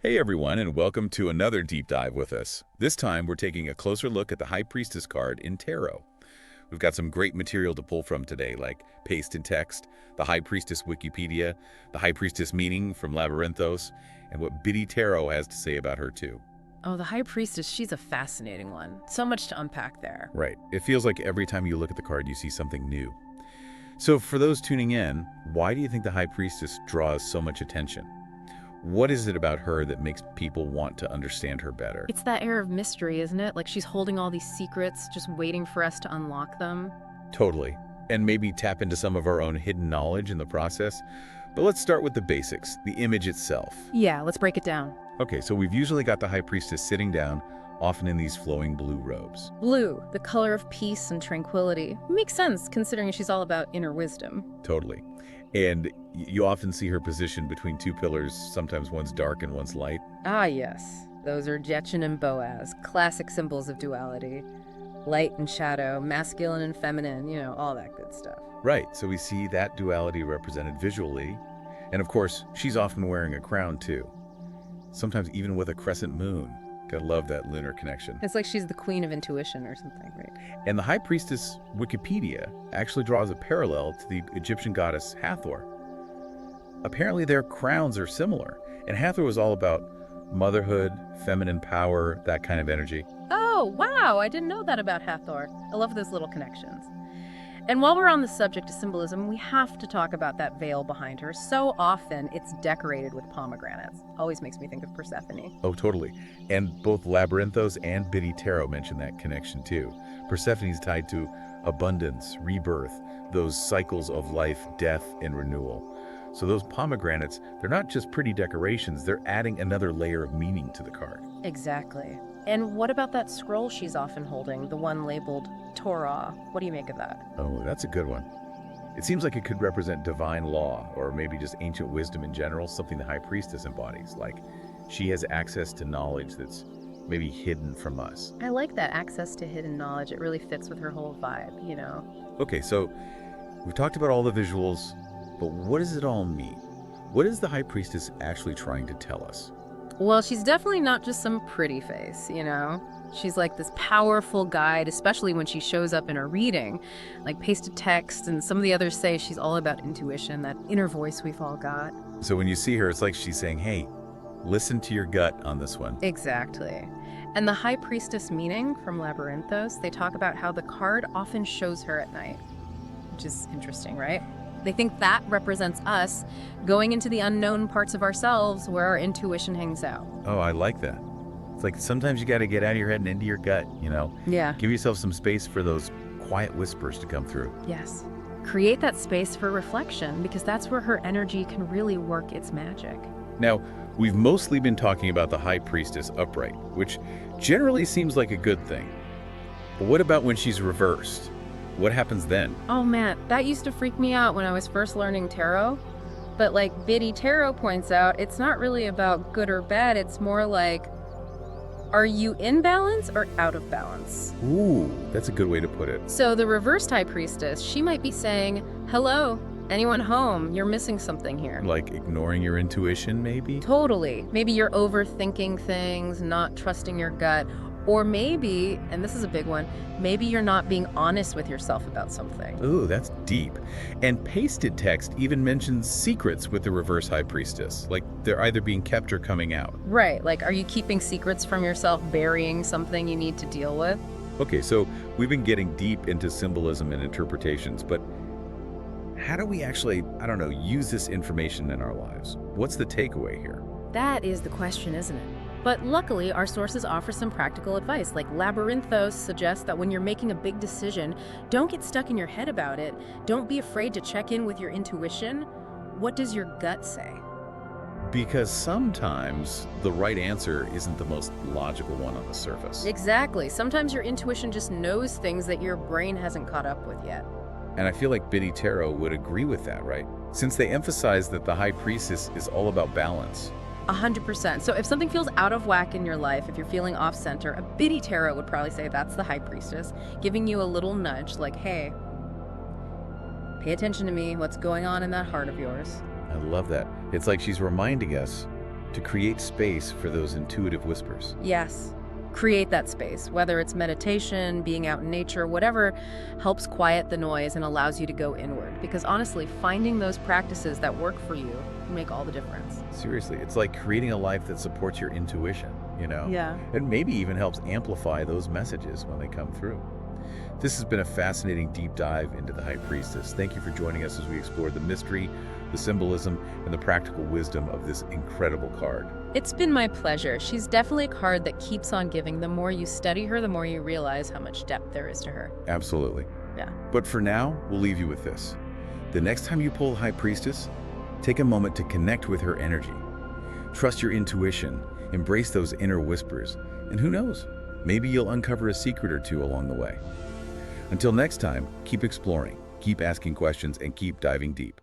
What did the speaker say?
Hey everyone, and welcome to another deep dive with us. This time we're taking a closer look at the High Priestess card in Tarot. We've got some great material to pull from today, like paste and text, the High Priestess Wikipedia, the High Priestess meaning from Labyrinthos, and what Biddy Tarot has to say about her too. Oh, the High Priestess, she's a fascinating one. So much to unpack there. Right. It feels like every time you look at the card you see something new. So for those tuning in, why do you think the High Priestess draws so much attention? What is it about her that makes people want to understand her better? It's that air of mystery, isn't it? Like she's holding all these secrets, just waiting for us to unlock them. Totally. And maybe tap into some of our own hidden knowledge in the process. But let's start with the basics, the image itself. Yeah, let's break it down. Okay, so we've usually got the High Priestess sitting down, often in these flowing blue robes. Blue, the color of peace and tranquility. Makes sense, considering she's all about inner wisdom. Totally. And you often see her positioned between two pillars, sometimes one's dark and one's light. Ah, yes. Those are Jechin and Boaz, classic symbols of duality. Light and shadow, masculine and feminine, all that good stuff. Right, so we see that duality represented visually. And of course, she's often wearing a crown too. Sometimes even with a crescent moon. Gotta love that lunar connection. It's like she's the queen of intuition or something, right? And the High Priestess Wikipedia actually draws a parallel to the Egyptian goddess Hathor. Apparently their crowns are similar, and Hathor was all about motherhood, feminine power, that kind of energy. Oh, wow, I didn't know that about Hathor. I love those little connections. And while we're on the subject of symbolism, we have to talk about that veil behind her. So often, it's decorated with pomegranates. Always makes me think of Persephone. Oh, totally. And both Labyrinthos and Biddy Tarot mention that connection too. Persephone's tied to abundance, rebirth, those cycles of life, death, and renewal. So those pomegranates, they're not just pretty decorations, they're adding another layer of meaning to the card. Exactly. And what about that scroll she's often holding, the one labeled Torah? What do you make of that? Oh, that's a good one. It seems like it could represent divine law, or maybe just ancient wisdom in general, something the High Priestess embodies. Like, she has access to knowledge that's maybe hidden from us. I like that access to hidden knowledge. It really fits with her whole vibe, Okay, so we've talked about all the visuals, but what does it all mean? What is the High Priestess actually trying to tell us? Well, she's definitely not just some pretty face, She's like this powerful guide, especially when she shows up in a reading, like pasted text, and some of the others say she's all about intuition, that inner voice we've all got. So when you see her, it's like she's saying, hey, listen to your gut on this one. Exactly. And the High Priestess meaning from Labyrinthos, they talk about how the card often shows her at night, which is interesting, right? They think that represents us going into the unknown parts of ourselves where our intuition hangs out. Oh, I like that. It's like sometimes you got to get out of your head and into your gut, Yeah. Give yourself some space for those quiet whispers to come through. Yes. Create that space for reflection, because that's where her energy can really work its magic. Now, we've mostly been talking about the High Priestess upright, which generally seems like a good thing. But what about when she's reversed? What happens then? Oh man, that used to freak me out when I was first learning tarot. But like Biddy Tarot points out, it's not really about good or bad. It's more like, are you in balance or out of balance? Ooh, that's a good way to put it. So the reversed High Priestess, she might be saying, hello, anyone home? You're missing something here. Like ignoring your intuition, maybe? Totally. Maybe you're overthinking things, not trusting your gut. Or maybe, and this is a big one, maybe you're not being honest with yourself about something. Ooh, that's deep. And pasted text even mentions secrets with the reverse High Priestess, like they're either being kept or coming out. Right, like are you keeping secrets from yourself, burying something you need to deal with? Okay, so we've been getting deep into symbolism and interpretations, but how do we actually, use this information in our lives? What's the takeaway here? That is the question, isn't it? But luckily, our sources offer some practical advice, like Labyrinthos suggests that when you're making a big decision, don't get stuck in your head about it. Don't be afraid to check in with your intuition. What does your gut say? Because sometimes the right answer isn't the most logical one on the surface. Exactly. Sometimes your intuition just knows things that your brain hasn't caught up with yet. And I feel like Biddy Tarot would agree with that, right? Since they emphasize that the High Priestess is all about balance. 100%. So if something feels out of whack in your life, if you're feeling off center, a Biddy Tarot would probably say that's the High Priestess, giving you a little nudge like, hey, pay attention to me, what's going on in that heart of yours. I love that. It's like she's reminding us to create space for those intuitive whispers. Yes. Create that space, whether it's meditation, being out in nature, whatever helps quiet the noise and allows you to go inward. Because honestly, finding those practices that work for you can make all the difference. Seriously, it's like creating a life that supports your intuition, you know? Yeah. And maybe even helps amplify those messages when they come through. This has been a fascinating deep dive into the High Priestess. Thank you for joining us as we explore the mystery, the symbolism, and the practical wisdom of this incredible card. It's been my pleasure. She's definitely a card that keeps on giving. The more you study her, the more you realize how much depth there is to her. Absolutely. Yeah. But for now, we'll leave you with this. The next time you pull High Priestess, take a moment to connect with her energy. Trust your intuition, embrace those inner whispers, and who knows, maybe you'll uncover a secret or two along the way. Until next time, keep exploring, keep asking questions, and keep diving deep.